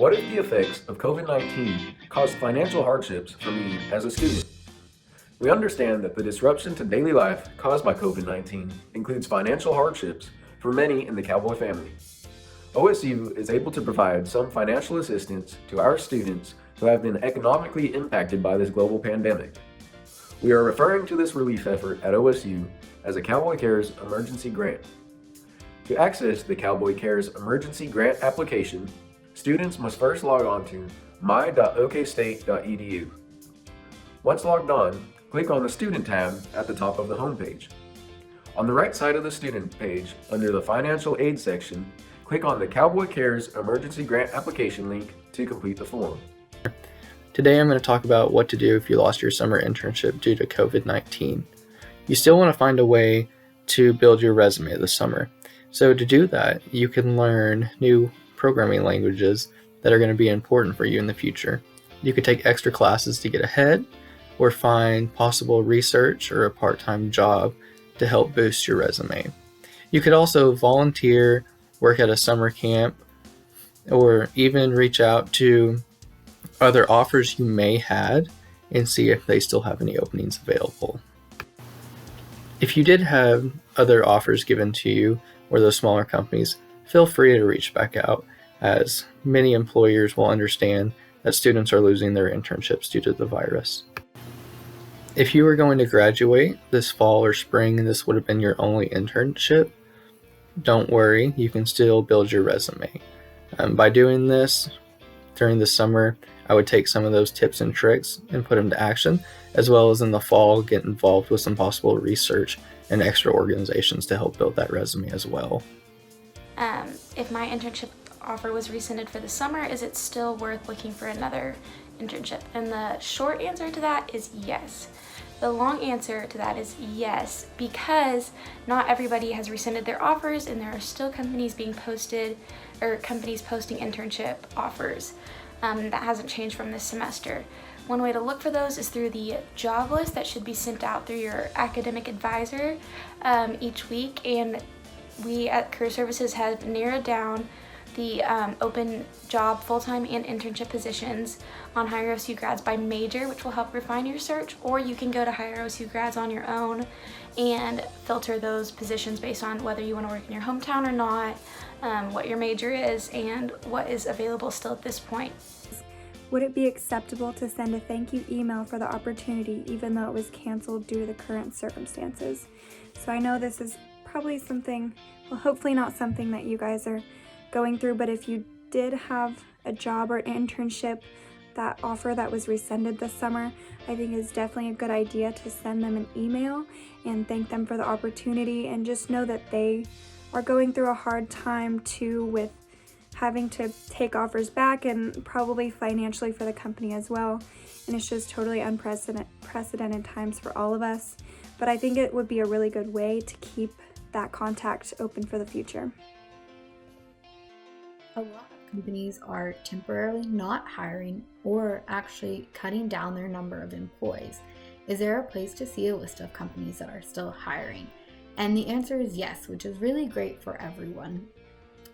What if the effects of COVID-19 caused financial hardships for me as a student? We understand that the disruption to daily life caused by COVID-19 includes financial hardships for many in the Cowboy family. OSU is able to provide some financial assistance to our students who have been economically impacted by this global pandemic. We are referring to this relief effort at OSU as a Cowboy Cares Emergency Grant. To access the Cowboy Cares Emergency Grant application, students must first log on to my.okstate.edu. Once logged on, click on the Student tab at the top of the homepage. On the right side of the Student page, under the Financial Aid section, click on the Cowboy Cares Emergency Grant application link to complete the form. Today I'm going to talk about what to do if you lost your summer internship due to COVID-19. You still want to find a way to build your resume this summer. So to do that, you can learn new programming languages that are going to be important for you in the future. You could take extra classes to get ahead, or find possible research or a part-time job to help boost your resume. You could also volunteer, work at a summer camp, or even reach out to other offers you may had and see if they still have any openings available. If you did have other offers given to you or those smaller companies, feel free to reach back out, as many employers will understand that students are losing their internships due to the virus. If you were going to graduate this fall or spring and this would have been your only internship, don't worry, you can still build your resume. By doing this during the summer, I would take some of those tips and tricks and put them to action, as well as in the fall get involved with some possible research and extra organizations to help build that resume as well. If my internship offer was rescinded for the summer, is it still worth looking for another internship? And the short answer to that is yes. The long answer to that is yes, because not everybody has rescinded their offers, and there are still companies posting internship offers. That hasn't changed from this semester. One way to look for those is through the job list that should be sent out through your academic advisor each week, and we at Career Services have narrowed down the open job, full-time, and internship positions on Higher OSU grads by major, which will help refine your search, or you can go to Higher OSU grads on your own and filter those positions based on whether you want to work in your hometown or not, what your major is, and what is available still at this point. Would it be acceptable to send a thank you email for the opportunity even though it was canceled due to the current circumstances? So I know this is probably something, well, hopefully not something that you guys are going through, but if you did have a job or an internship, that offer that was rescinded this summer, I think is definitely a good idea to send them an email and thank them for the opportunity, and just know that they are going through a hard time too with having to take offers back, and probably financially for the company as well. And it's just totally unprecedented times for all of us. But I think it would be a really good way to keep that contact open for the future. A lot of companies are temporarily not hiring or actually cutting down their number of employees. Is there a place to see a list of companies that are still hiring? And the answer is yes, which is really great for everyone.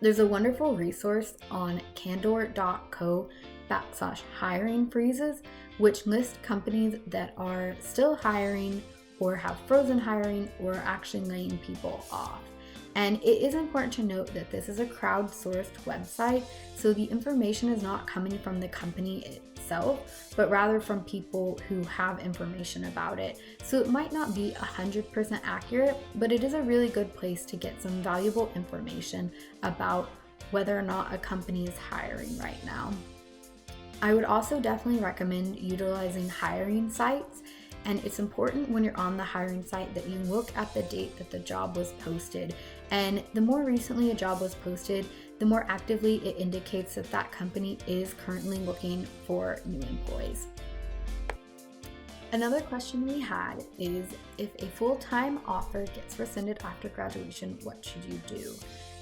There's a wonderful resource on candor.co/hiring freezes, which lists companies that are still hiring or have frozen hiring or actually laying people off. And it is important to note that this is a crowdsourced website, so the information is not coming from the company itself, but rather from people who have information about it. So it might not be 100% accurate, but it is a really good place to get some valuable information about whether or not a company is hiring right now. I would also definitely recommend utilizing hiring sites. And it's important when you're on the hiring site that you look at the date that the job was posted. And the more recently a job was posted, the more actively it indicates that that company is currently looking for new employees. Another question we had is, if a full-time offer gets rescinded after graduation, what should you do?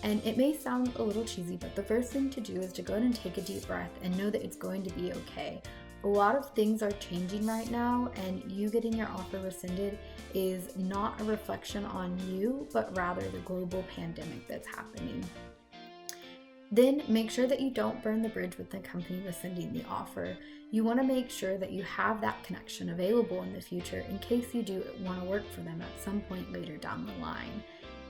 And it may sound a little cheesy, but the first thing to do is to go ahead and take a deep breath and know that it's going to be okay. A lot of things are changing right now, and you getting your offer rescinded is not a reflection on you, but rather the global pandemic that's happening. Then make sure that you don't burn the bridge with the company rescinding the offer. You want to make sure that you have that connection available in the future in case you do want to work for them at some point later down the line.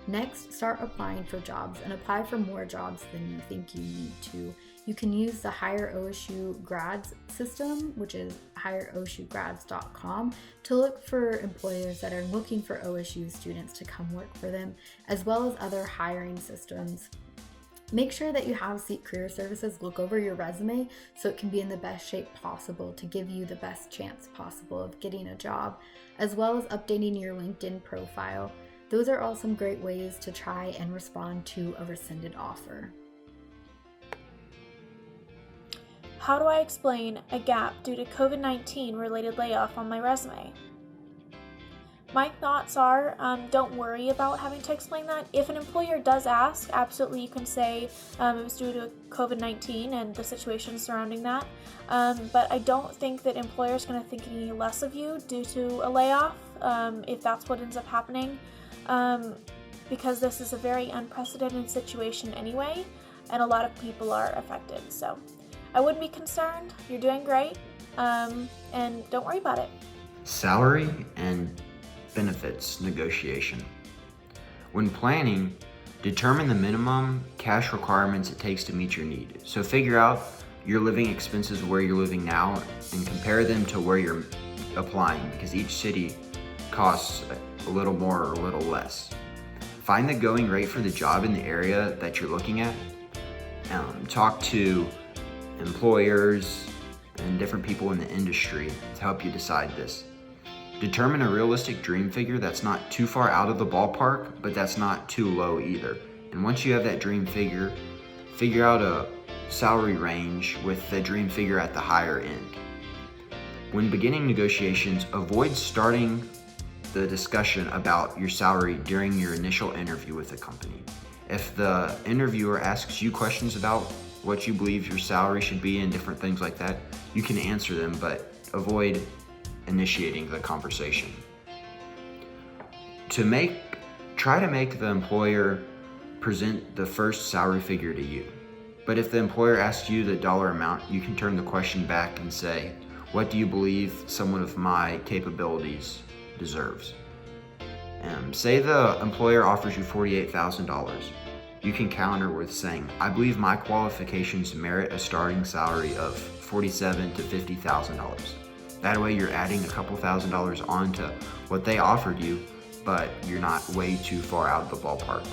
Next, start applying for jobs and apply for more jobs than you think you need to. You can use the Hire OSU Grads system, which is hireosugrads.com, to look for employers that are looking for OSU students to come work for them, as well as other hiring systems. Make sure that you have CEAT Career Services look over your resume so it can be in the best shape possible to give you the best chance possible of getting a job, as well as updating your LinkedIn profile. Those are all some great ways to try and respond to a rescinded offer. How do I explain a gap due to COVID-19 related layoff on my resume? My thoughts are, don't worry about having to explain that. If an employer does ask, absolutely you can say it was due to COVID-19 and the situation surrounding that. But I don't think that employers are going to think any less of you due to a layoff, if that's what ends up happening. Because this is a very unprecedented situation anyway, and a lot of people are affected. So I wouldn't be concerned. You're doing great, and don't worry about it. Salary and benefits negotiation. When planning, determine the minimum cash requirements it takes to meet your need. So figure out your living expenses where you're living now and compare them to where you're applying, because each city costs a little more or a little less. Find the going rate for the job in the area that you're looking at. Talk to employers and different people in the industry to help you decide this. Determine a realistic dream figure that's not too far out of the ballpark, but that's not too low either. And once you have that dream figure, figure out a salary range with the dream figure at the higher end. When beginning negotiations, avoid starting the discussion about your salary during your initial interview with the company. If the interviewer asks you questions about what you believe your salary should be and different things like that, you can answer them, but avoid initiating the conversation. Try to make the employer present the first salary figure to you. But if the employer asks you the dollar amount, you can turn the question back and say, what do you believe someone of my capabilities deserves? Say the employer offers you $48,000. You can counter with saying, I believe my qualifications merit a starting salary of $47,000 to $50,000. That way you're adding a couple $1,000s onto what they offered you, but you're not way too far out of the ballpark.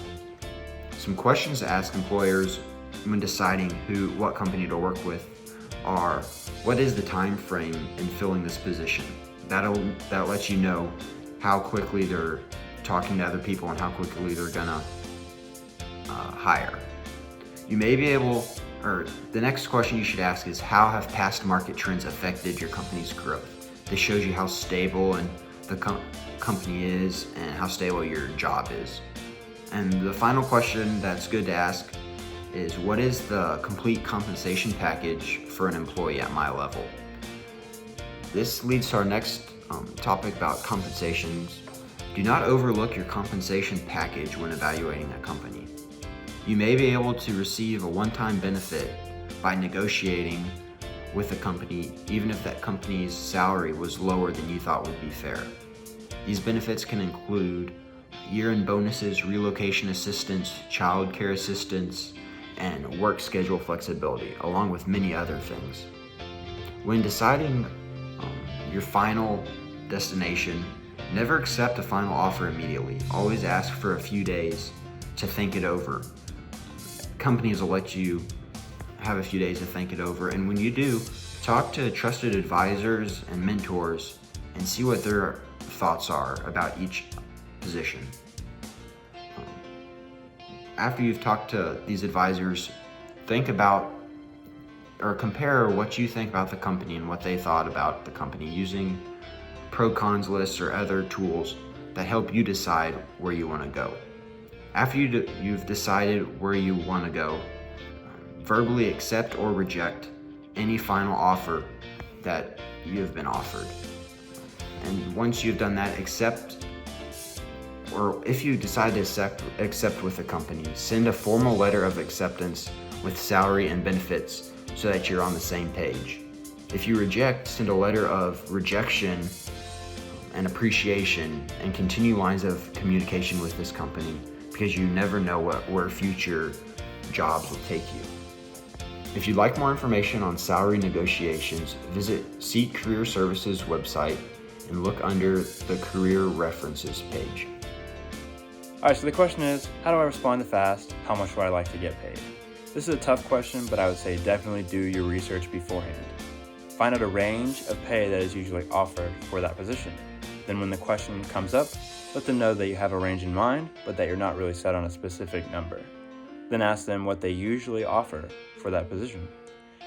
Some questions to ask employers when deciding what company to work with are, what is the time frame in filling this position? That'll let you know how quickly they're talking to other people and how quickly they're gonna hire. You may be able, or the next question you should ask is, how have past market trends affected your company's growth? This shows you how stable and the company is and how stable your job is. And the final question that's good to ask is, what is the complete compensation package for an employee at my level? This leads to our next topic about compensations. Do not overlook your compensation package when evaluating a company. You may be able to receive a one-time benefit by negotiating with a company, even if that company's salary was lower than you thought would be fair. These benefits can include year-end bonuses, relocation assistance, child care assistance, and work schedule flexibility, along with many other things. When deciding your final destination, never accept a final offer immediately. Always ask for a few days to think it over. Companies will let you have a few days to think it over, and when you do, talk to trusted advisors and mentors and see what their thoughts are about each position. After you've talked to these advisors, think about or compare what you think about the company and what they thought about the company using pro-cons lists or other tools that help you decide where you want to go. After you've decided where you want to go, verbally accept or reject any final offer that you have been offered. And once you've done that, accept, or if you decide to accept with the company, send a formal letter of acceptance with salary and benefits so that you're on the same page. If you reject, send a letter of rejection and appreciation and continue lines of communication with this company, because you never know where future jobs will take you. If you'd like more information on salary negotiations, visit CEAT Career Services website and look under the Career References page. Alright, so the question is, how do I respond to FAST? How much would I like to get paid? This is a tough question, but I would say definitely do your research beforehand. Find out a range of pay that is usually offered for that position. Then when the question comes up, let them know that you have a range in mind, but that you're not really set on a specific number. Then ask them what they usually offer for that position.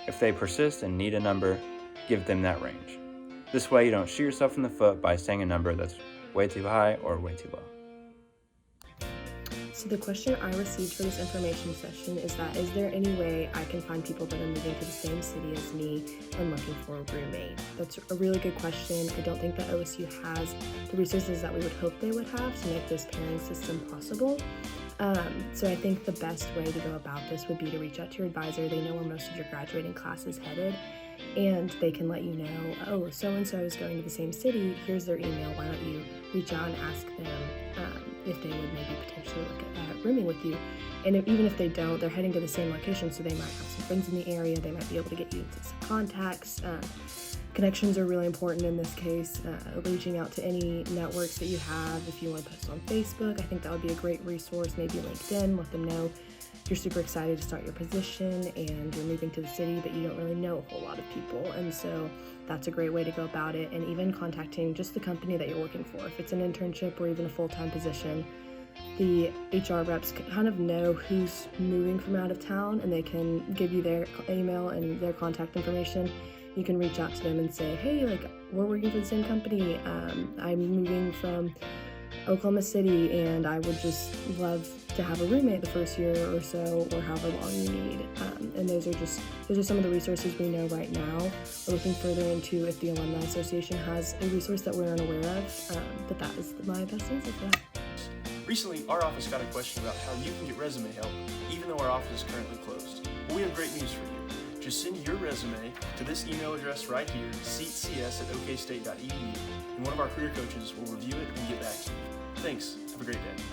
If they persist and need a number, give them that range. This way you don't shoot yourself in the foot by saying a number that's way too high or way too low. So the question I received for this information session is there any way I can find people that are moving to the same city as me and looking for a roommate? That's a really good question. I don't think that OSU has the resources that we would hope they would have to make this pairing system possible. So I think the best way to go about this would be to reach out to your advisor. They know where most of your graduating class is headed, and they can let you know, oh, so-and-so is going to the same city, here's their email, why don't you reach out and ask them if they would maybe potentially look at rooming with you. And even if they don't, they're heading to the same location, so they might have some friends in the area, they might be able to get you into some contacts. Connections are really important in this case. Reaching out to any networks that you have. If you want to post on Facebook, I think that would be a great resource. Maybe LinkedIn, let them know you're super excited to start your position and you're moving to the city, but you don't really know a whole lot of people. And so that's a great way to go about it. And even contacting just the company that you're working for. If it's an internship or even a full-time position, the HR reps kind of know who's moving from out of town, and they can give you their email and their contact information. You can reach out to them and say, hey, like, we're working for the same company. I'm moving from Oklahoma City and I would just love to have a roommate the first year or so, or however long you need. And those are some of the resources we know right now. We're looking further into if the Alumni Association has a resource that we're unaware of, but that is my best answer for that. Recently, our office got a question about how you can get resume help, even though our office is currently closed. Well, we have great news for you. Just send your resume to this email address right here, ceatcs@okstate.edu, and one of our career coaches will review it and get back to you. Thanks. Have a great day.